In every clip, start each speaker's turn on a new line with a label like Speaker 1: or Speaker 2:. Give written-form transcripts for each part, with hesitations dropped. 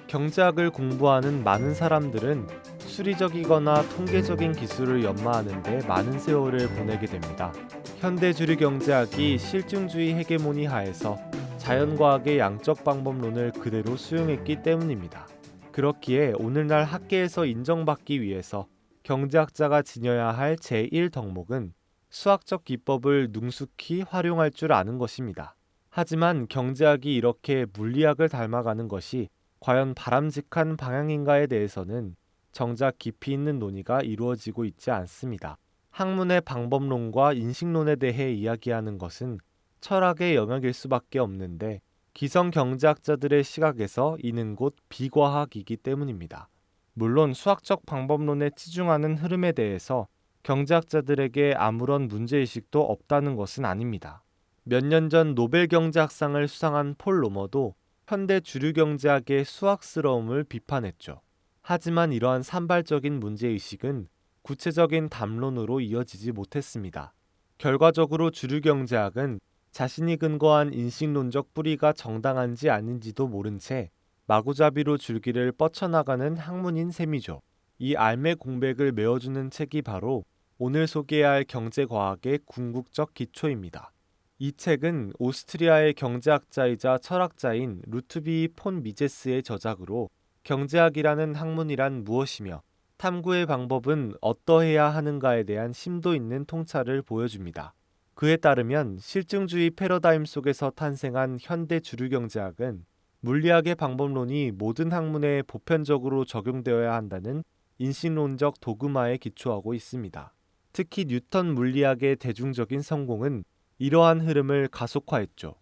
Speaker 1: 경제학을 공부하는 많은 사람들은 수리적이거나 통계적인 기술을 연마하는 데 많은 세월을 보내게 됩니다. 현대 주류 경제학이 실증주의 헤게모니 하에서 자연과학의 양적 방법론을 그대로 수용했기 때문입니다. 그렇기에 오늘날 학계에서 인정받기 위해서 경제학자가 지녀야 할 제1 덕목은 수학적 기법을 능숙히 활용할 줄 아는 것입니다. 하지만 경제학이 이렇게 물리학을 닮아가는 것이 과연 바람직한 방향인가에 대해서는 정작 깊이 있는 논의가 이루어지고 있지 않습니다. 학문의 방법론과 인식론에 대해 이야기하는 것은 철학의 영역일 수밖에 없는데 기성 경제학자들의 시각에서 이는 곧 비과학이기 때문입니다. 물론 수학적 방법론에 치중하는 흐름에 대해서 경제학자들에게 아무런 문제의식도 없다는 것은 아닙니다. 몇 년 전 노벨 경제학상을 수상한 폴 로머도 현대 주류 경제학의 수학스러움을 비판했죠. 하지만 이러한 산발적인 문제의식은 구체적인 담론으로 이어지지 못했습니다. 결과적으로 주류 경제학은 자신이 근거한 인식론적 뿌리가 정당한지 아닌지도 모른 채 마구잡이로 줄기를 뻗쳐나가는 학문인 셈이죠. 이 알매 공백을 메워주는 책이 바로 오늘 소개할 경제과학의 궁극적 기초입니다. 이 책은 오스트리아의 경제학자이자 철학자인 루트비 폰 미제스의 저작으로 경제학이라는 학문이란 무엇이며 탐구의 방법은 어떠해야 하는가에 대한 심도 있는 통찰을 보여줍니다. 그에 따르면 실증주의 패러다임 속에서 탄생한 현대 주류 경제학은 물리학의 방법론이 모든 학문에 보편적으로 적용되어야 한다는 인식론적 도그마에 기초하고 있습니다. 특히 뉴턴 물리학의 대중적인 성공은 이러한 흐름을 가속화했죠.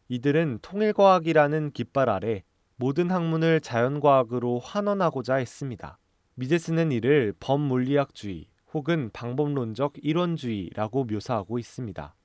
Speaker 1: 이들은 통일과학이라는 깃발 아래 모든 학문을 자연과학으로 환원하고자 했습니다. 미제스는 이를 범물리학주의 혹은 방법론적 이론주의라고 묘사하고 있습니다.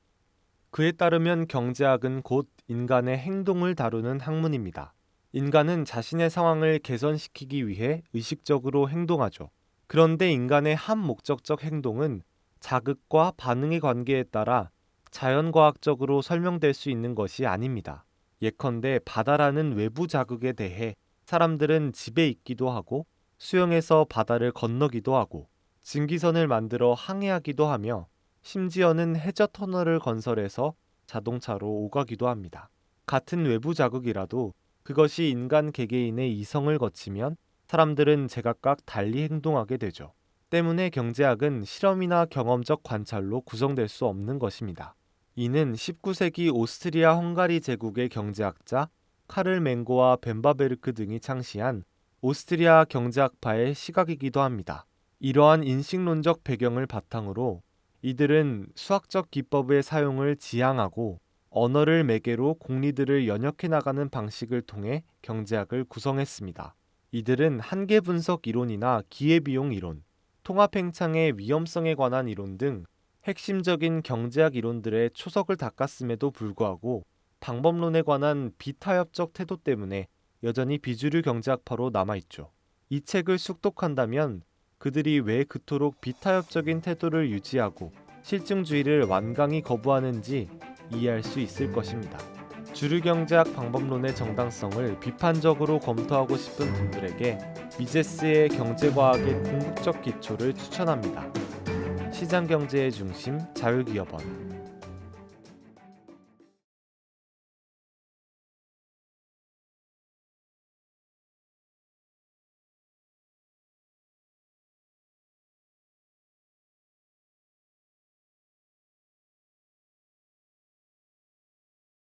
Speaker 1: 그에 따르면 경제학은 곧 인간의 행동을 다루는 학문입니다. 인간은 자신의 상황을 개선시키기 위해 의식적으로 행동하죠. 그런데 인간의 한목적적 행동은 자극과 반응의 관계에 따라 자연과학적으로 설명될 수 있는 것이 아닙니다. 예컨대 바다라는 외부 자극에 대해 사람들은 집에 있기도 하고 수영해서 바다를 건너기도 하고 증기선을 만들어 항해하기도 하며 심지어는 해저 터널을 건설해서 자동차로 오가기도 합니다. 같은 외부 자극이라도 그것이 인간 개개인의 이성을 거치면 사람들은 제각각 달리 행동하게 되죠. 때문에 경제학은 실험이나 경험적 관찰로 구성될 수 없는 것입니다. 이는 19세기 오스트리아 헝가리 제국의 경제학자 카를 맹고와 벤바베르크 등이 창시한 오스트리아 경제학파의 시각이기도 합니다. 이러한 인식론적 배경을 바탕으로 이들은 수학적 기법의 사용을 지향하고 언어를 매개로 공리들을 연역해 나가는 방식을 통해 경제학을 구성했습니다. 이들은 한계 분석 이론이나 기회비용 이론, 통합행창의 위험성에 관한 이론 등 핵심적인 경제학 이론들의 초석을 닦았음에도 불구하고 방법론에 관한 비타협적 태도 때문에 여전히 비주류 경제학파로 남아있죠. 이 책을 숙독한다면 그들이 왜 그토록 비타협적인 태도를 유지하고 실증주의를 완강히 거부하는지 이해할 수 있을 것입니다. 주류 경제학 방법론의 정당성을 비판적으로 검토하고 싶은 분들에게 미제스의 경제과학의 궁극적 기초를 추천합니다. 시장경제의 중심 자유기업원